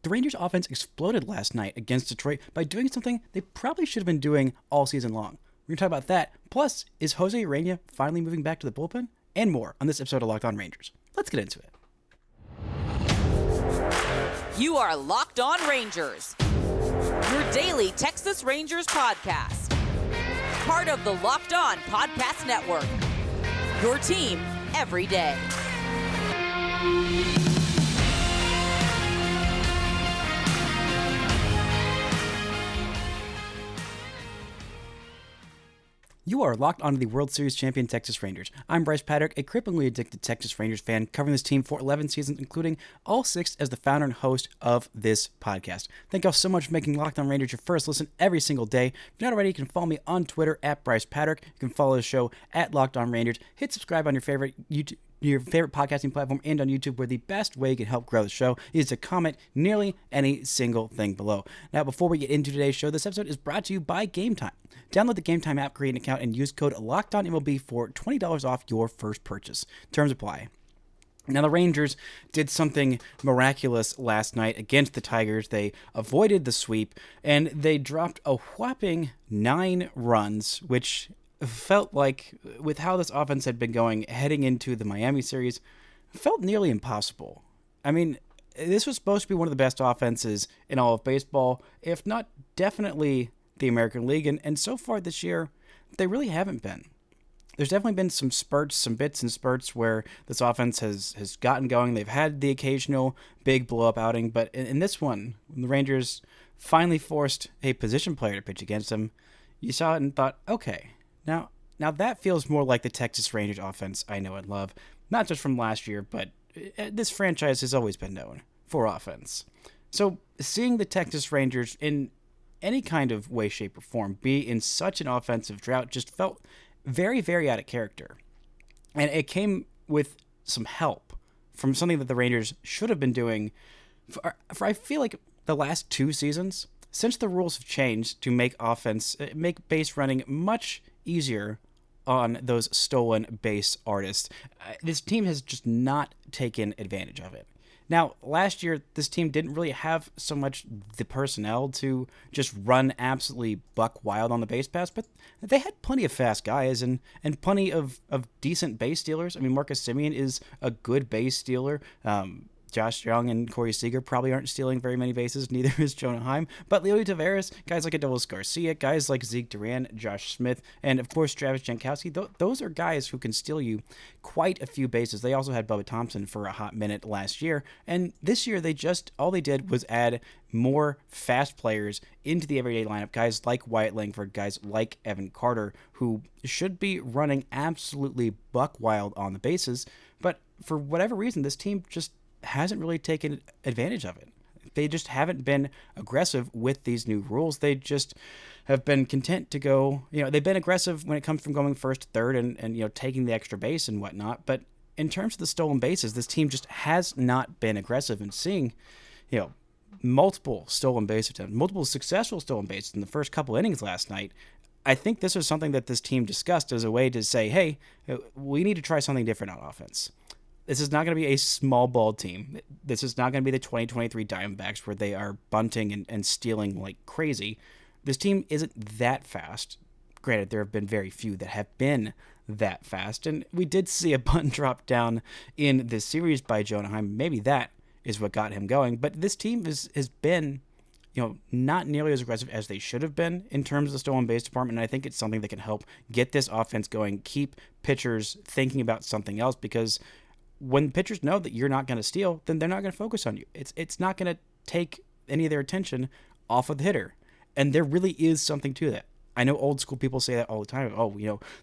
The Rangers offense exploded last night against Detroit by doing something they probably should have been doing all season long. We're going to talk about that. Plus, is Jose Urena finally moving back to the bullpen? And more on this episode of Locked On Rangers. Let's get into it. You are Locked On Rangers, your daily Texas Rangers podcast. Part of the Locked On Podcast Network, your team every day. You are locked onto the World Series champion Texas Rangers. I'm Bryce Patrick, a cripplingly addicted Texas Rangers fan, covering this team for 11 seasons, including all 6 as the founder and host of this podcast. Thank y'all so much for making Locked On Rangers your first listen every single day. If you're not already, you can follow me on Twitter at Bryce Patrick. You can follow the show at Locked On Rangers. Hit subscribe on your favorite podcasting platform and on YouTube, where the best way you can help grow the show is to comment nearly any single thing below. Now, before we get into today's show, this episode is brought to you by Game Time. Download the Game Time app, create an account, and use code LOCKEDONMLB for $20 off your first purchase. Terms apply. Now, the Rangers did something miraculous last night against the Tigers. They avoided the sweep, and they dropped a whopping 9 runs, which felt like, with how this offense had been going heading into the Miami series, felt nearly impossible. I mean, this was supposed to be one of the best offenses in all of baseball, if not definitely the American League, and so far this year, they really haven't been. There's definitely been some spurts, some bits and spurts where this offense has gotten going. They've had the occasional big blow-up outing, but in this one, when the Rangers finally forced a position player to pitch against them, you saw it and thought, okay, now that feels more like the Texas Rangers offense I know and love, not just from last year, but this franchise has always been known for offense. So seeing the Texas Rangers in any kind of way, shape, or form be in such an offensive drought just felt very, very out of character. And it came with some help from something that the Rangers should have been doing for I feel like the last 2 seasons, since the rules have changed to make base running much easier on those stolen base artists. This team has just not taken advantage of it. Now, last year, this team didn't really have so much the personnel to just run absolutely buck wild on the base pass, but they had plenty of fast guys and plenty of decent base stealers. I mean, Marcus Semien is a good base stealer. Josh Young and Corey Seager probably aren't stealing very many bases, neither is Jonah Heim. But Leo Taveras, guys like Adolis Garcia, guys like Zeke Duran, Josh Smith, and of course Travis Jankowski, those are guys who can steal you quite a few bases. They also had Bubba Thompson for a hot minute last year, and this year all they did was add more fast players into the everyday lineup, guys like Wyatt Langford, guys like Evan Carter, who should be running absolutely buck wild on the bases, but for whatever reason, this team just hasn't really taken advantage of it. They just haven't been aggressive with these new rules. They just have been content to go, they've been aggressive when it comes from going first to third and taking the extra base and whatnot. But in terms of the stolen bases, this team just has not been aggressive, and seeing, multiple stolen base attempts, multiple successful stolen bases in the first couple innings last night. I think this was something that this team discussed as a way to say, hey, we need to try something different on offense. This is not going to be a small ball team. This is not going to be the 2023 Diamondbacks where they are bunting and stealing like crazy. This team isn't that fast. Granted, there have been very few that have been that fast, and we did see a bunt drop down in this series by Jonah Heim. Maybe that is what got him going, but this team has been not nearly as aggressive as they should have been in terms of the stolen base department, and I think it's something that can help get this offense going, keep pitchers thinking about something else, because when pitchers know that you're not going to steal, then they're not going to focus on you. It's not going to take any of their attention off of the hitter. And there really is something to that. I know old school people say that all the time. Oh,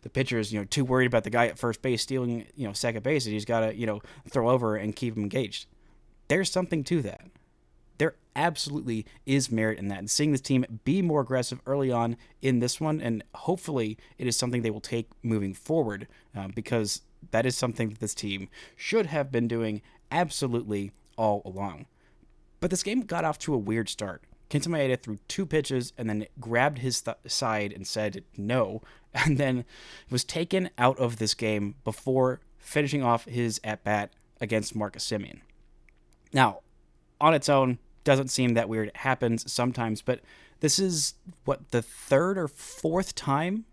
the pitcher is, too worried about the guy at first base stealing, second base, and he's got to, throw over and keep him engaged. There's something to that. There absolutely is merit in that. And seeing this team be more aggressive early on in this one, and hopefully it is something they will take moving forward, because that is something that this team should have been doing absolutely all along. But this game got off to a weird start. Kenta Maeda threw 2 pitches and then grabbed his side and said no, and then was taken out of this game before finishing off his at-bat against Marcus Semien. Now, on its own, doesn't seem that weird. It happens sometimes, but this is, the third or fourth time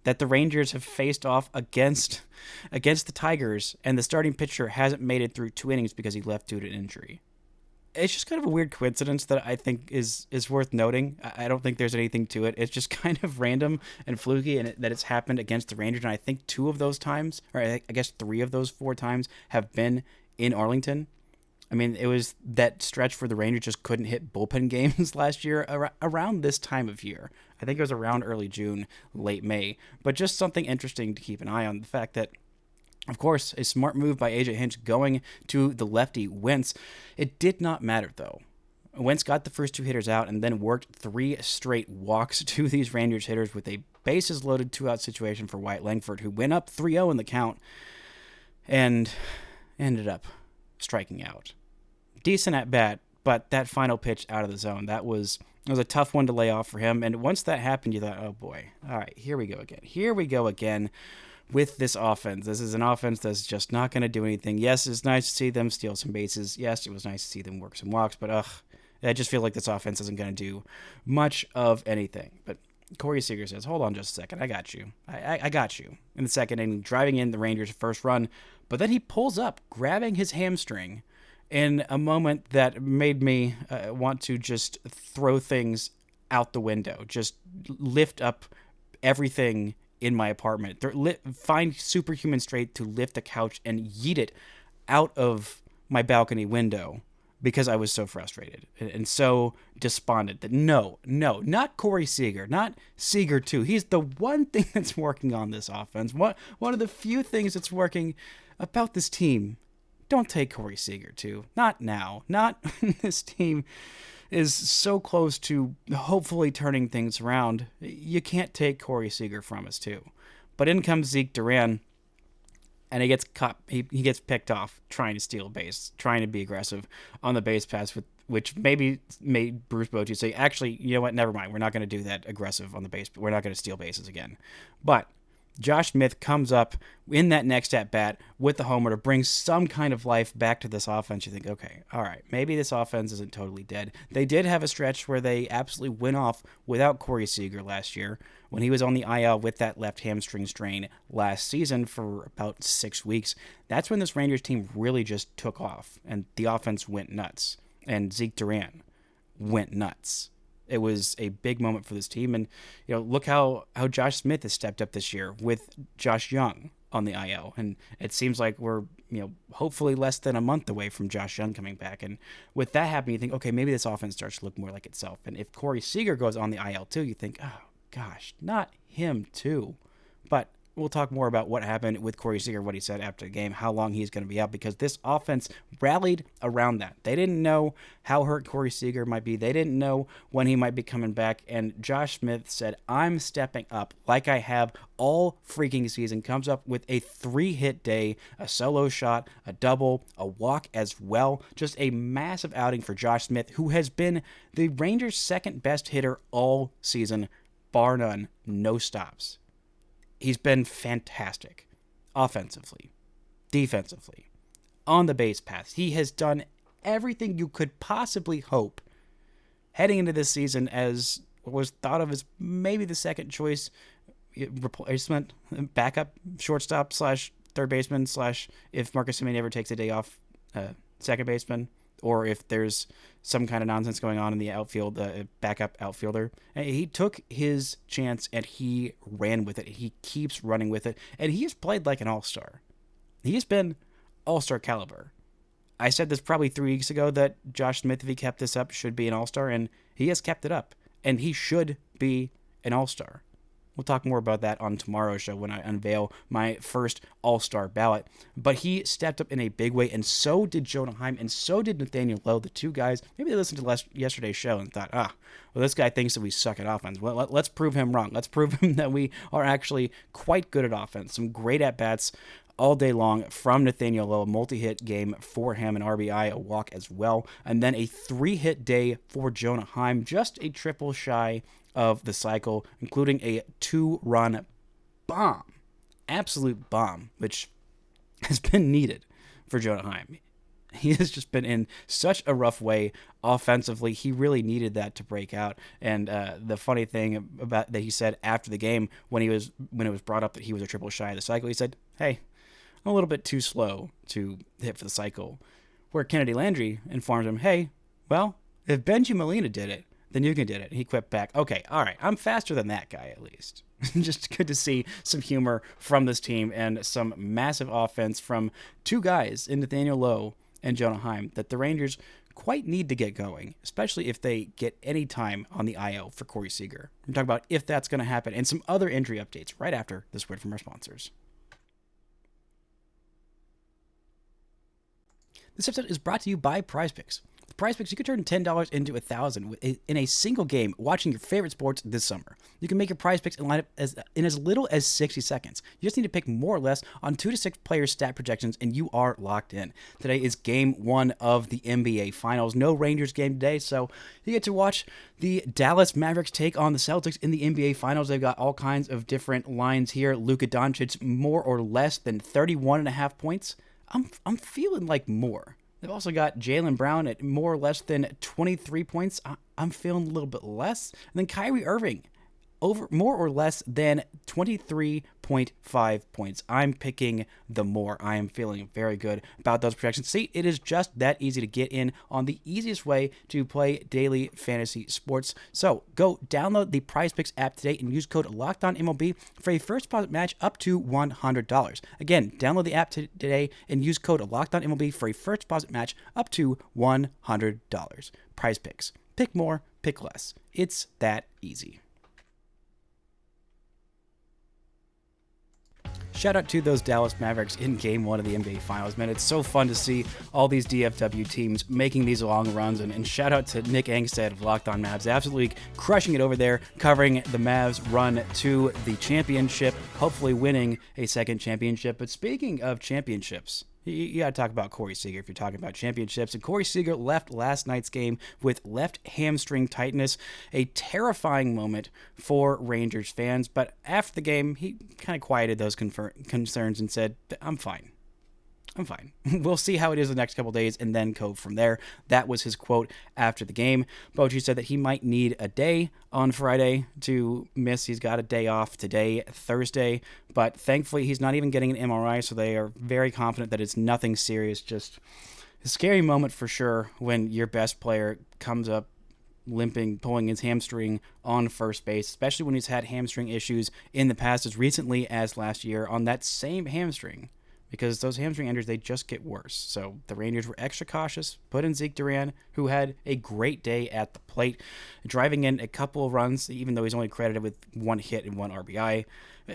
that the Rangers have faced off against the Tigers, and the starting pitcher hasn't made it through 2 innings because he left due to injury. It's just kind of a weird coincidence that I think is worth noting. I don't think there's anything to it. It's just kind of random and fluky, and that it's happened against the Rangers. And I think 2 of those times, or I guess 3 of those 4 times, have been in Arlington. I mean, it was that stretch where the Rangers just couldn't hit bullpen games last year around this time of year. I think it was around early June, late May. But just something interesting to keep an eye on, the fact that, of course, a smart move by AJ Hinch going to the lefty Wentz. It did not matter, though. Wentz got the first 2 hitters out and then worked 3 straight walks to these Rangers hitters with a bases-loaded 2-out situation for Wyatt Langford, who went up 3-0 in the count and ended up striking out. Decent at bat, but that final pitch out of the zone, it was a tough one to lay off for him. And once that happened, you thought, oh boy, all right, here we go again with this offense. This is an offense that's just not going to do anything. Yes, it's nice to see them steal some bases. Yes, it was nice to see them work some walks, but I just feel like this offense isn't going to do much of anything. But Corey Seager says, hold on just a second, I got you. I got you. In the second inning, driving in the Rangers' first run, but then he pulls up, grabbing his hamstring in a moment that made me want to just throw things out the window, just lift up everything in my apartment, find superhuman strength to lift a couch and yeet it out of my balcony window because I was so frustrated and so despondent that no, not Corey Seager, not Seager 2. He's the one thing that's working on this offense. One of the few things that's working about this team. Don't take Corey Seager 2. Not now. Not when this team is so close to hopefully turning things around. You can't take Corey Seager from us too. But in comes Zeke Duran, and he gets caught. He gets picked off trying to steal a base, trying to be aggressive on the base pass, which maybe made Bruce Bochy say, actually, you know what, never mind. We're not going to do that aggressive on the base. We're not going to steal bases again. But Josh Smith comes up in that next at-bat with the homer to bring some kind of life back to this offense. You think, okay, all right, maybe this offense isn't totally dead. They did have a stretch where they absolutely went off without Corey Seager last year when he was on the IL with that left hamstring strain last season for about 6 weeks. That's when this Rangers team really just took off, and the offense went nuts, and Zeke Duran went nuts. It was a big moment for this team, and look how Josh Smith has stepped up this year with Josh Young on the IL, and it seems like we're hopefully less than a month away from Josh Young coming back. And with that happening, you think, okay, maybe this offense starts to look more like itself. And if Corey Seager goes on the IL too, you think, oh gosh, not him too. But we'll talk more about what happened with Corey Seager, what he said after the game, how long he's going to be out, because this offense rallied around that. They didn't know how hurt Corey Seager might be. They didn't know when he might be coming back. And Josh Smith said, I'm stepping up like I have all freaking season. Comes up with a 3-hit day, a solo shot, a double, a walk as well. Just a massive outing for Josh Smith, who has been the Rangers' second best hitter all season, bar none, no stops. He's been fantastic offensively, defensively, on the base paths. He has done everything you could possibly hope heading into this season as what was thought of as maybe the second choice replacement, backup shortstop / third baseman / if Marcus Semien ever takes a day off, second baseman, or if there's some kind of nonsense going on in the outfield, backup outfielder. And he took his chance and he ran with it. He keeps running with it. And he has played like an all-star. He has been all-star caliber. I said this probably 3 weeks ago that Josh Smith, if he kept this up, should be an all-star, and he has kept it up. And he should be an all-star. We'll talk more about that on tomorrow's show when I unveil my first all-star ballot. But he stepped up in a big way, and so did Jonah Heim, and so did Nathaniel Lowe, the two guys. Maybe they listened to yesterday's show and thought, well, this guy thinks that we suck at offense. Well, let's prove him wrong. Let's prove him that we are actually quite good at offense. Some great at-bats all day long from Nathaniel Lowe, a multi-hit game for him, an RBI, a walk as well, and then a 3-hit day for Jonah Heim, just a triple shy of the cycle, including a 2-run bomb, absolute bomb, which has been needed for Jonah Heim. He has just been in such a rough way offensively. He really needed that to break out. And the funny thing about that he said after the game, when it was brought up that he was a triple shy of the cycle, he said, "Hey, I'm a little bit too slow to hit for the cycle." Where Kennedy Landry informed him, "Hey, well, if Benji Molina did it, then you can do it." He quipped back, "Okay, all right, I'm faster than that guy at least." Just good to see some humor from this team and some massive offense from two guys in Nathaniel Lowe and Jonah Heim that the Rangers quite need to get going, especially if they get any time on the IL for Corey Seager. I'm talking about if that's going to happen and some other injury updates right after this word from our sponsors. This episode is brought to you by PrizePicks. With PrizePicks, you can turn $10 into $1,000 in a single game watching your favorite sports this summer. You can make your PrizePicks and line up in as little as 60 seconds. You just need to pick more or less on 2 to 6 player stat projections, and you are locked in. Today is Game 1 of the NBA Finals. No Rangers game today, so you get to watch the Dallas Mavericks take on the Celtics in the NBA Finals. They've got all kinds of different lines here. Luka Doncic, more or less than 31.5 points. I'm feeling like more. They've also got Jaylen Brown at more or less than 23 points. I'm feeling a little bit less. And then Kyrie Irving over more or less than 23.5 points. I'm picking the more. I am feeling very good about those projections. See, it is just that easy to get in on the easiest way to play daily fantasy sports. So go download the PrizePicks app today and use code LOCKEDONMLB for a first deposit match up to $100. Again, download the app today and use code LOCKEDONMLB for a first deposit match up to $100. PrizePicks. Pick more, pick less. It's that easy. Shout out to those Dallas Mavericks in Game 1 of the NBA Finals, man. It's so fun to see all these DFW teams making these long runs, and shout out to Nick Angstad of Locked On Mavs, absolutely crushing it over there, covering the Mavs' run to the championship, hopefully winning a second championship. But speaking of championships, you got to talk about Corey Seager if you're talking about championships. And Corey Seager left last night's game with left hamstring tightness, a terrifying moment for Rangers fans. But after the game, he kind of quieted those concerns and said, I'm fine. We'll see how it is the next couple days and then go from there. That was his quote after the game. Bochy said that he might need a day on Friday to miss. He's got a day off today, Thursday, but thankfully he's not even getting an MRI, so they are very confident that it's nothing serious. Just a scary moment for sure when your best player comes up limping, pulling his hamstring on first base, especially when he's had hamstring issues in the past as recently as last year on that same hamstring. Because those hamstring injuries, they just get worse. So the Rangers were extra cautious, put in Zeke Duran, who had a great day at the plate, driving in a couple of runs, even though he's only credited with 1 hit and 1 RBI.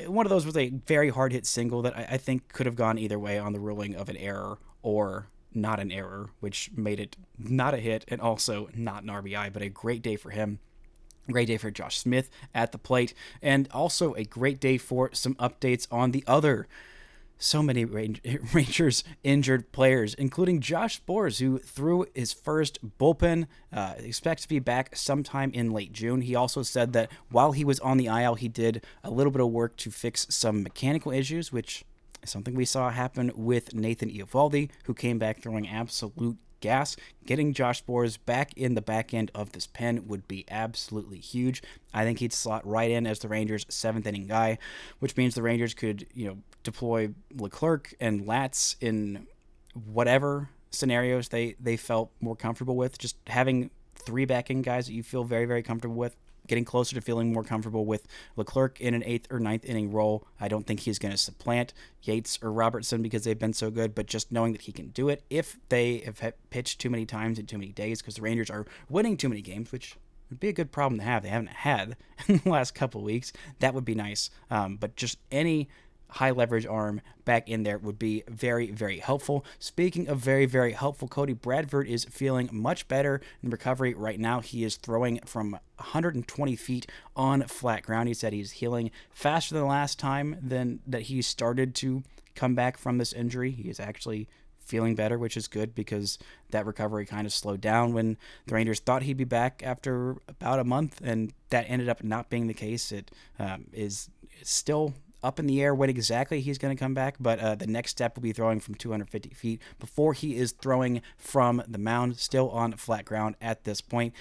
One of those was a very hard-hit single that I think could have gone either way on the ruling of an error or not an error, which made it not a hit and also not an RBI, but a great day for him. Great day for Josh Smith at the plate, and also a great day for some updates on the other so many Rangers injured players, including Josh Sborz, who threw his first bullpen, expects to be back sometime in late June. He also said that while he was on the IL, he did a little bit of work to fix some mechanical issues, which is something we saw happen with Nathan Eovaldi, who came back throwing absolute gas. Getting Josh Sborz back in the back end of this pen would be absolutely huge. I think he'd slot right in as the Rangers' 7th inning guy, which means the Rangers could, deploy Leclerc and Latz in whatever scenarios they felt more comfortable with. Just having 3 back-end guys that you feel very, very comfortable with, getting closer to feeling more comfortable with Leclerc in an 8th or 9th inning role. I don't think he's going to supplant Yates or Robertson because they've been so good, but just knowing that he can do it if they have pitched too many times in too many days, because the Rangers are winning too many games, which would be a good problem to have. They haven't had in the last couple of weeks. That would be nice. But just any high leverage arm back in there would be very, very helpful. Speaking of very, very helpful, Cody Bradford is feeling much better in recovery right now. He is throwing from 120 feet on flat ground. He said he's healing faster than the last time that he started to come back from this injury. He is actually feeling better, which is good because that recovery kind of slowed down when the Rangers thought he'd be back after about a month, and that ended up not being the case. It is still up in the air when exactly he's going to come back, but the next step will be throwing from 250 feet before he is throwing from the mound, still on flat ground at this point.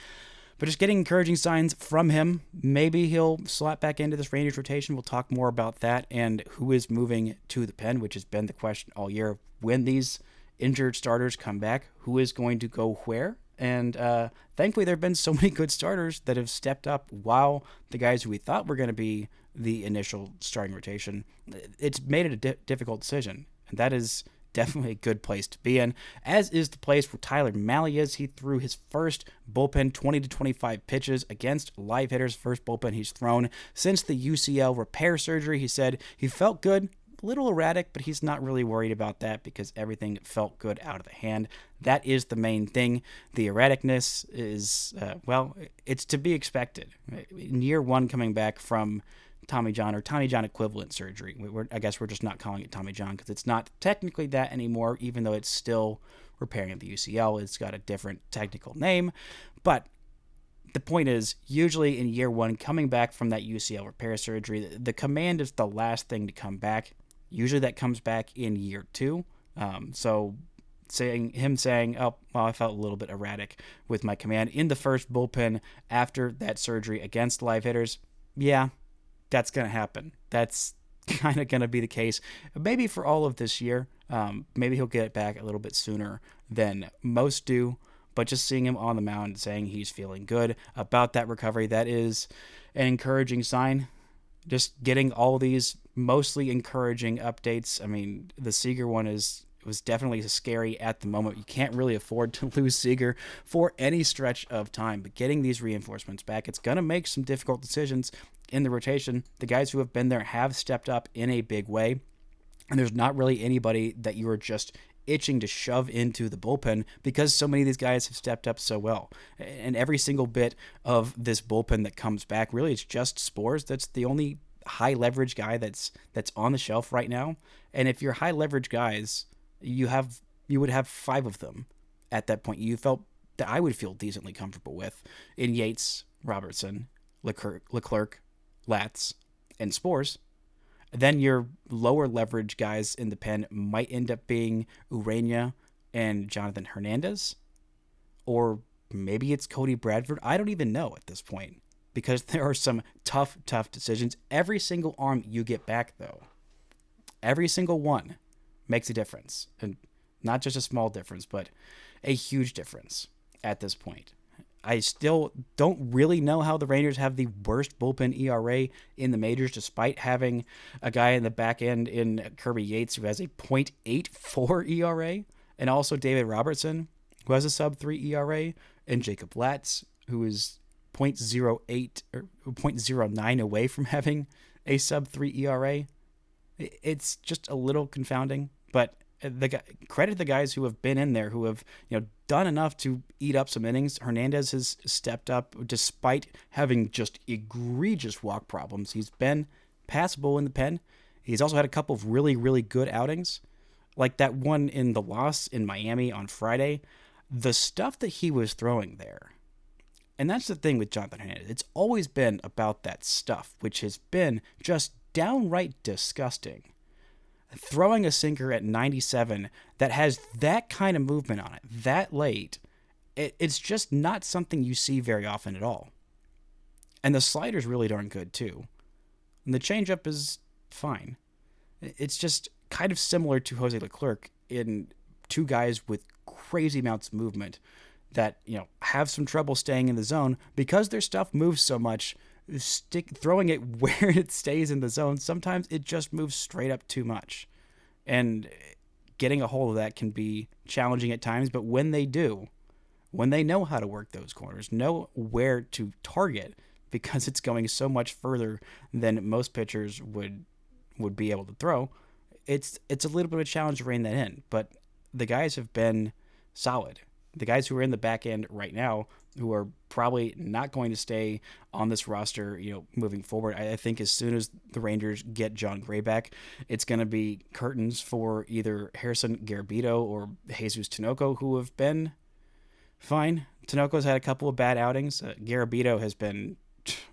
But just getting encouraging signs from him. Maybe he'll slot back into this Rangers rotation. We'll talk more about that and who is moving to the pen, which has been the question all year. When these injured starters come back, who is going to go where? And thankfully, there have been so many good starters that have stepped up while the guys who we thought were going to be the initial starting rotation, it's made it a difficult decision. And that is definitely a good place to be in, as is the place where Tyler Mahle is. He threw his first bullpen 20 to 25 pitches against live hitters, first bullpen he's thrown since the UCL repair surgery. He said he felt good, a little erratic, but he's not really worried about that because everything felt good out of the hand. That is the main thing. The erraticness is, it's to be expected. In year one, coming back from Tommy John or Tommy John equivalent surgery. I guess we're just not calling it Tommy John because it's not technically that anymore, even though it's still repairing the UCL. It's got a different technical name. But the point is, usually in year one, coming back from that UCL repair surgery, the command is the last thing to come back. Usually that comes back in year two. So saying, oh, well, I felt a little bit erratic with my command in the first bullpen after that surgery against live hitters. Yeah, that's going to happen. That's kind of going to be the case. Maybe for all of this year. Maybe he'll get it back a little bit sooner than most do. But just seeing him on the mound saying he's feeling good about that recovery, that is an encouraging sign. Just getting all these mostly encouraging updates. I mean, the Seager one was definitely scary at the moment. You can't really afford to lose Seager for any stretch of time. But getting these reinforcements back, it's going to make some difficult decisions in the rotation. The guys who have been there have stepped up in a big way. And there's not really anybody that you are just itching to shove into the bullpen because so many of these guys have stepped up so well. And every single bit of this bullpen that comes back, really, it's just Spores. That's the only high leverage guy that's on the shelf right now. And if you're high leverage guys, you would have 5 of them at that point. You felt that I would feel decently comfortable with in Yates, Robertson, Leclerc, Latz, and Spores. Then your lower leverage guys in the pen might end up being Urena and Jonathan Hernandez, or maybe it's Cody Bradford. I don't even know at this point because there are some tough decisions. Every single arm you get back, though, every single one makes a difference, and not just a small difference, but a huge difference at this point. I still don't really know how the Rangers have the worst bullpen ERA in the majors, despite having a guy in the back end in Kirby Yates who has a .84 ERA, and also David Robertson, who has a sub-3 ERA, and Jacob Latz, who is .08 or .09 away from having a sub-3 ERA. It's just a little confounding, but credit the guys who have been in there, who have done enough to eat up some innings. Hernandez has stepped up despite having just egregious walk problems. He's been passable in the pen. He's also had a couple of really, really good outings, like that one in the loss in Miami on Friday. The stuff that he was throwing there, and that's the thing with Jonathan Hernandez. It's always been about that stuff, which has been just downright disgusting. Throwing a sinker at 97 that has that kind of movement on it that late, it's just not something you see very often at all. And the slider's really darn good too. And the changeup is fine. It's just kind of similar to Jose Leclerc in two guys with crazy amounts of movement that have some trouble staying in the zone because their stuff moves so much. Throwing it where it stays in the zone, sometimes it just moves straight up too much. And getting a hold of that can be challenging at times, but when they do, when they know how to work those corners, know where to target, because it's going so much further than most pitchers would be able to throw, it's a little bit of a challenge to rein that in. But the guys have been solid. The guys who are in the back end right now, who are probably not going to stay on this roster, moving forward. I think as soon as the Rangers get John Gray back, it's going to be curtains for either Harrison Garabito or Jesus Tinoco, who have been fine. Tinoco's had a couple of bad outings. Garabito has been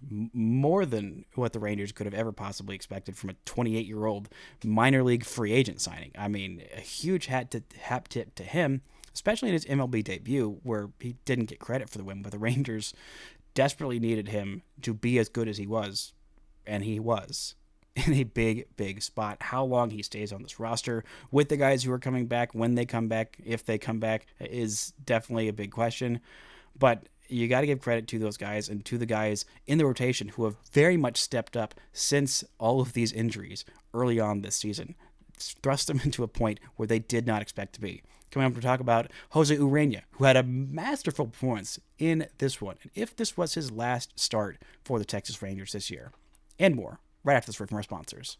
more than what the Rangers could have ever possibly expected from a 28-year-old minor league free agent signing. I mean, a huge hat tip to him, especially in his MLB debut, where he didn't get credit for the win, but the Rangers desperately needed him to be as good as he was, and he was in a big, big spot. How long he stays on this roster with the guys who are coming back, when they come back, if they come back, is definitely a big question. But you got to give credit to those guys and to the guys in the rotation who have very much stepped up since all of these injuries early on this season. It's thrust them into a point where they did not expect to be. Coming up to talk about Jose Urena, who had a masterful performance in this one, and if this was his last start for the Texas Rangers this year, and more, right after this word from our sponsors.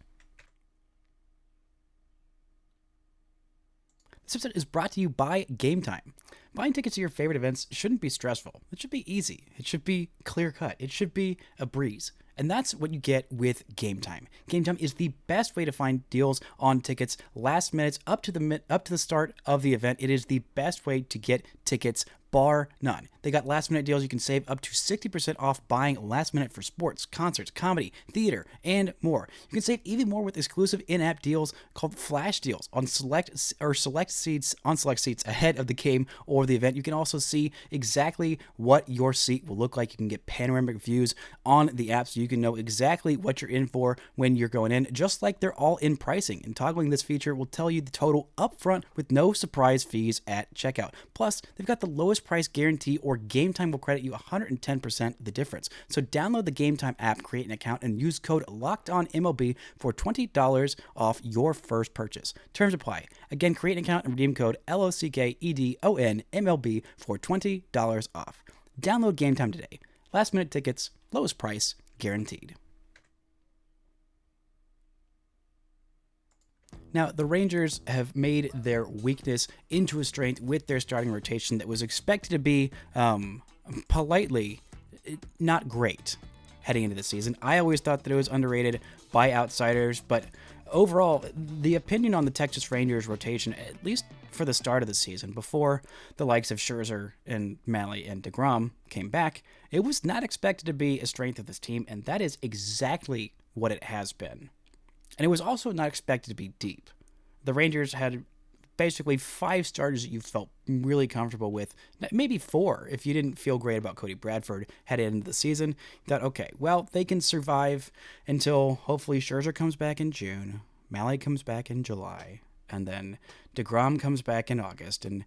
This episode is brought to you by Game Time. Buying tickets to your favorite events shouldn't be stressful. It should be easy. It should be clear-cut. It should be a breeze. And that's what you get with Game Time. Game Time is the best way to find deals on tickets last minutes up to the start of the event. It is the best way to get tickets, bar none. They got last minute deals. You can save up to 60% off buying last minute for sports, concerts, comedy, theater, and more. You can save even more with exclusive in-app deals called flash deals on select seats ahead of the game or the event. You can also see exactly what your seat will look like. You can get panoramic views on the app so you can know exactly what you're in for when you're going in, just like they're all in pricing. And toggling this feature will tell you the total upfront with no surprise fees at checkout. Plus, they've got the lowest price guarantee, or Game Time will credit you 110% the difference. So download the Game Time app, create an account, and use code LOCKEDONMLB for $20 off your first purchase. Terms apply. Again, create an account and redeem code LOCKEDONMLB for $20 off. Download Game Time today. Last minute tickets, lowest price, guaranteed. Now, the Rangers have made their weakness into a strength with their starting rotation that was expected to be, politely, not great heading into the season. I always thought that it was underrated by outsiders, but overall, the opinion on the Texas Rangers rotation, at least for the start of the season, before the likes of Scherzer and Manley and DeGrom came back, it was not expected to be a strength of this team, and that is exactly what it has been. And it was also not expected to be deep. The Rangers had basically 5 starters that you felt really comfortable with, maybe 4 if you didn't feel great about Cody Bradford headed into the season. You thought, okay, well, they can survive until hopefully Scherzer comes back in June, Manley comes back in July, and then DeGrom comes back in August. And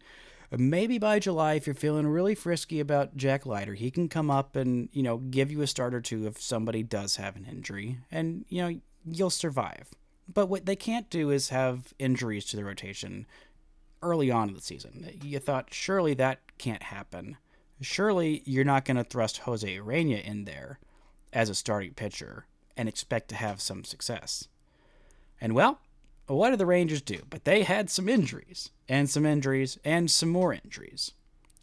maybe by July, if you're feeling really frisky about Jack Leiter, he can come up and, give you a start or two if somebody does have an injury. And, you'll survive. But what they can't do is have injuries to the rotation early on in the season. You thought, surely that can't happen. Surely you're not going to thrust Jose Urena in there as a starting pitcher and expect to have some success. And well, what did the Rangers do? But they had some injuries, and some injuries, and some more injuries.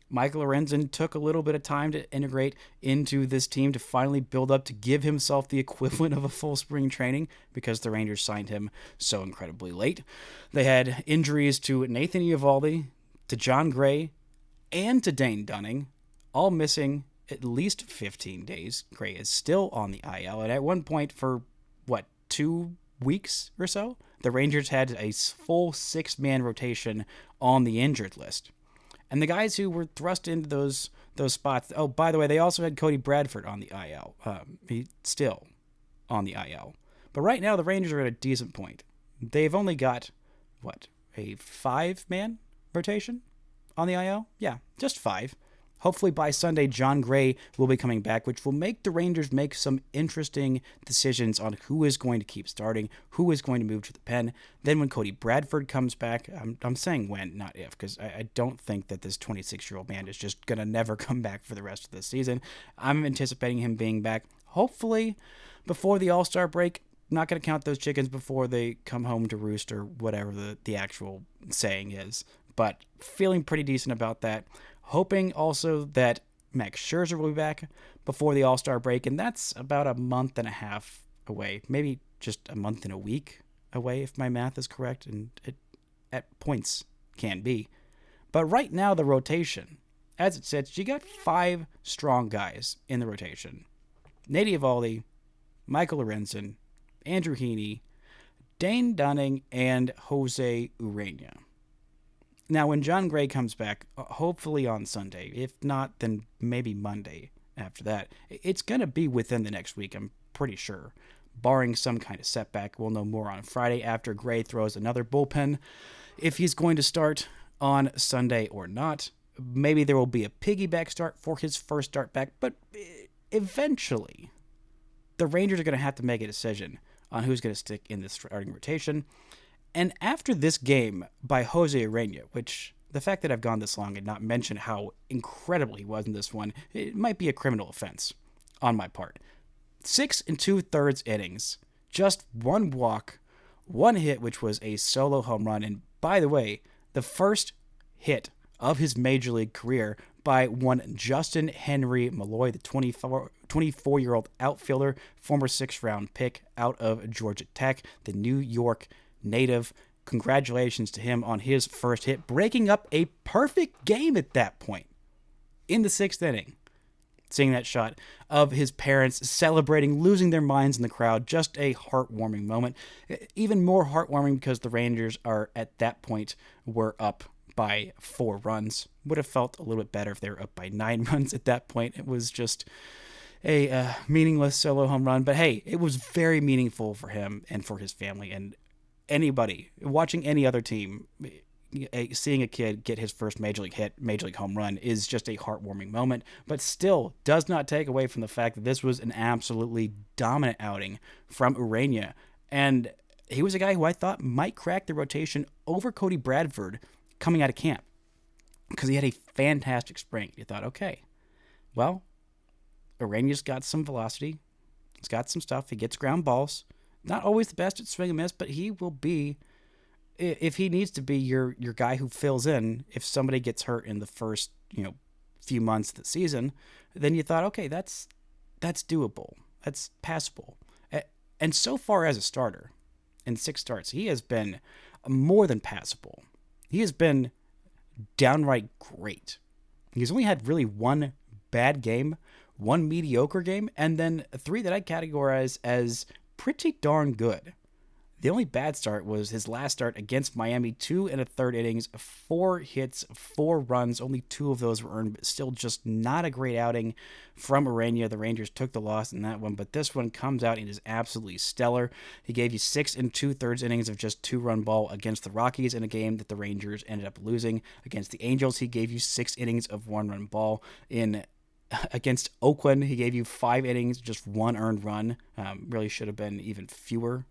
Michael Lorenzen took a little bit of time to integrate into this team to finally build up to give himself the equivalent of a full spring training because the Rangers signed him so incredibly late. They had injuries to Nathan Eovaldi, to John Gray, and to Dane Dunning, all missing at least 15 days. Gray is still on the IL, and at one point for, 2 weeks or so, the Rangers had a full 6-man rotation on the injured list. And the guys who were thrust into those spots, oh, by the way, they also had Cody Bradford on the IL. He's still on the IL. But right now, the Rangers are at a decent point. They've only got, a 5-man rotation on the IL? Yeah, just 5. Hopefully by Sunday, John Gray will be coming back, which will make the Rangers make some interesting decisions on who is going to keep starting, who is going to move to the pen. Then when Cody Bradford comes back, I'm saying when, not if, because I don't think that this 26-year-old man is just going to never come back for the rest of the season. I'm anticipating him being back, hopefully, before the All-Star break. Not going to count those chickens before they come home to roost, or whatever the actual saying is. But feeling pretty decent about that. Hoping also that Max Scherzer will be back before the All-Star break, and that's about a month and a half away. Maybe just a month and a week away, if my math is correct, and it at points can be. But right now, the rotation, as it sits, you got 5 strong guys in the rotation. Nate Eovaldi, Michael Lorenzen, Andrew Heaney, Dane Dunning, and Jose Urena. Now, when John Gray comes back, hopefully on Sunday, if not, then maybe Monday after that, it's going to be within the next week, I'm pretty sure. Barring some kind of setback, we'll know more on Friday after Gray throws another bullpen, if he's going to start on Sunday or not. Maybe there will be a piggyback start for his first start back, but eventually the Rangers are going to have to make a decision on who's going to stick in this starting rotation. And after this game by Jose Urena, which the fact that I've gone this long and not mentioned how incredible he was in this one, it might be a criminal offense on my part. 6 2/3 innings, just one walk, one hit, which was a solo home run. And by the way, the first hit of his major league career by one Justin Henry Malloy, the 24-year-old outfielder, former 6th-round pick out of Georgia Tech, the New York native. Congratulations to him on his first hit, breaking up a perfect game at that point in the 6th inning. Seeing that shot of his parents celebrating, losing their minds in the crowd, just a heartwarming moment. Even more heartwarming because the Rangers are, at that point, were up by 4 runs. Would have felt a little bit better if they were up by 9 runs at that point. It was just a meaningless solo home run. But hey, it was very meaningful for him and for his family. And anybody watching any other team, seeing a kid get his first major league hit, major league home run is just a heartwarming moment, but still does not take away from the fact that this was an absolutely dominant outing from Urena. And he was a guy who I thought might crack the rotation over Cody Bradford coming out of camp because he had a fantastic spring. You thought, okay, well, Urena's got some velocity. He's got some stuff. He gets ground balls. Not always the best at swing and miss, but he will be, if he needs to be, your guy who fills in if somebody gets hurt in the first few months of the season. Then you thought, okay, that's doable, that's passable. And so far as a starter in 6 starts, he has been more than passable. He has been downright great. He's only had really one bad game, one mediocre game, and then 3 that I categorize as pretty darn good. The only bad start was his last start against Miami, 2 1/3 innings, 4 hits, 4 runs. Only 2 of those were earned, but still just not a great outing from Urena. The Rangers took the loss in that one, but this one comes out and is absolutely stellar. He gave you 6 2/3 innings of just 2-run ball against the Rockies in a game that the Rangers ended up losing. Against the Angels, he gave you 6 innings of 1-run ball. Against Oakland, he gave you 5 innings, just 1 earned run. Really should have been even fewer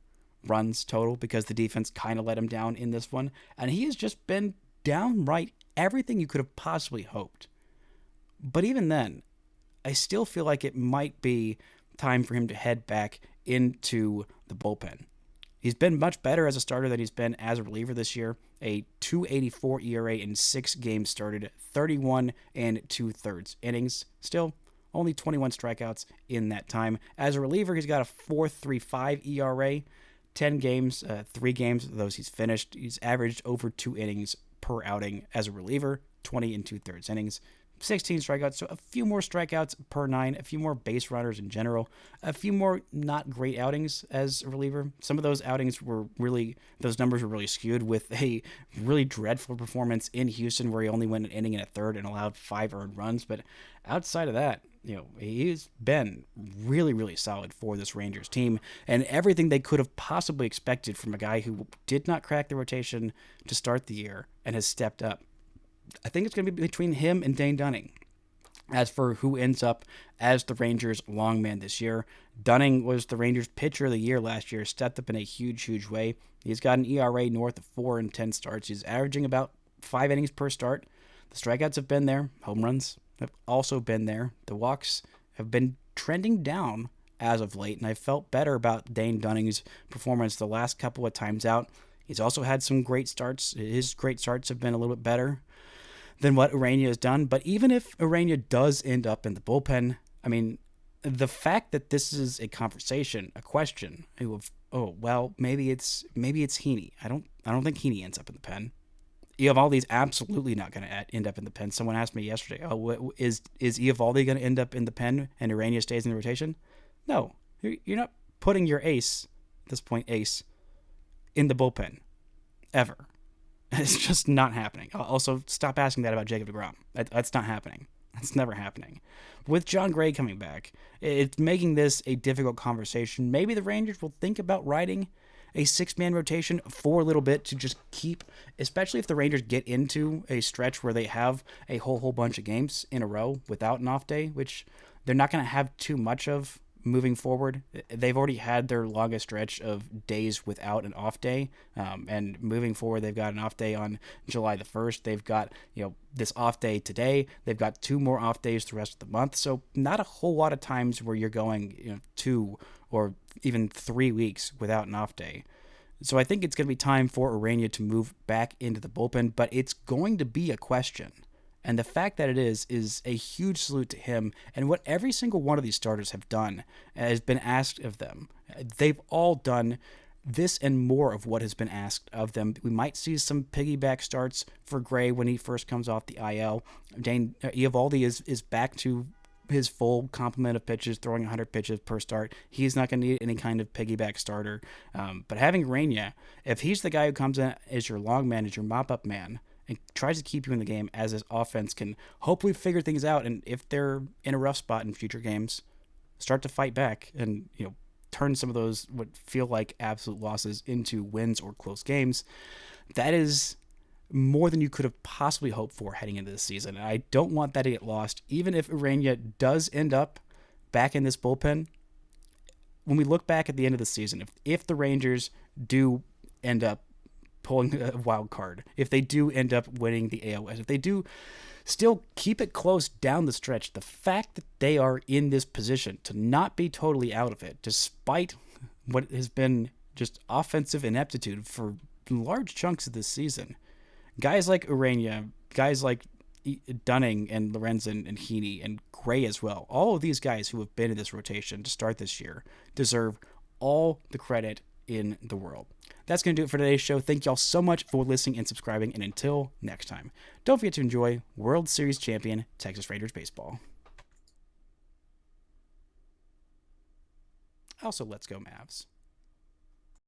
runs total because the defense kind of let him down in this one. And he has just been downright everything you could have possibly hoped. But even then, I still feel like it might be time for him to head back into the bullpen. He's been much better as a starter than he's been as a reliever this year. A 2.84 ERA in 6 games started, 31 2/3 innings. Still, only 21 strikeouts in that time. As a reliever, he's got a 4.35 ERA. 10 games, 3 games of those he's finished. He's averaged over 2 innings per outing as a reliever, 20 2/3 innings, 16 strikeouts, so a few more strikeouts per 9, a few more base runners in general, a few more not great outings as a reliever. Some of those outings those numbers were really skewed with a really dreadful performance in Houston where he only went an inning and a third and allowed 5 earned runs. But outside of that, he's been really, really solid for this Rangers team and everything they could have possibly expected from a guy who did not crack the rotation to start the year and has stepped up. I think it's going to be between him and Dane Dunning. As for who ends up as the Rangers' long man this year, Dunning was the Rangers' pitcher of the year last year, stepped up in a huge, huge way. He's got an ERA north of 4 in 10 starts. He's averaging about 5 innings per start. The strikeouts have been there. Home runs have also been there. The walks have been trending down as of late, and I felt better about Dane Dunning's performance the last couple of times out. He's also had some great starts. His great starts have been a little bit better than what Urena has done. But even if Urena does end up in the bullpen, I mean, the fact that this is a conversation, a question of, maybe it's Heaney. I don't think Heaney ends up in the pen. Eovaldi's absolutely not going to end up in the pen. Someone asked me yesterday, is Eovaldi going to end up in the pen and Urena stays in the rotation? No, you're not putting your ace, at this point ace, in the bullpen, ever. It's just not happening. Also, stop asking that about Jacob deGrom. That's not happening. That's never happening. With John Gray coming back, it's making this a difficult conversation. Maybe the Rangers will think about riding a 6-man rotation for a little bit to just keep, especially if the Rangers get into a stretch where they have a whole bunch of games in a row without an off day, which they're not going to have too much of moving forward. They've already had their longest stretch of days without an off day, and moving forward, they've got an off day on July the 1st. They've got this off day today. They've got 2 more off days the rest of the month. So not a whole lot of times where you're going 2 or even 3 weeks without an off day. So I think it's going to be time for Urania to move back into the bullpen, but it's going to be a question. And the fact that it is a huge salute to him and what every single one of these starters have done has been asked of them. They've all done this and more of what has been asked of them. We might see some piggyback starts for Gray when he first comes off the IL. Eovaldi is back to his full complement of pitches, throwing 100 pitches per start. He's not going to need any kind of piggyback starter. But having Urania, if he's the guy who comes in as your long man, as your mop-up man, and tries to keep you in the game as his offense can hopefully figure things out, and if they're in a rough spot in future games, start to fight back and turn some of those what feel like absolute losses into wins or close games. That is more than you could have possibly hoped for heading into this season. And I don't want that to get lost, even if Urania does end up back in this bullpen. When we look back at the end of the season, if the Rangers do end up pulling a wild card, if they do end up winning the AL West, if they do still keep it close down the stretch, the fact that they are in this position to not be totally out of it, despite what has been just offensive ineptitude for large chunks of this season, guys like Urania, guys like Dunning and Lorenzen and Heaney and Gray as well, all of these guys who have been in this rotation to start this year deserve all the credit in the world. That's going to do it for today's show. Thank y'all so much for listening and subscribing, and until next time, don't forget to enjoy World Series champion Texas Rangers baseball. Also, let's go Mavs.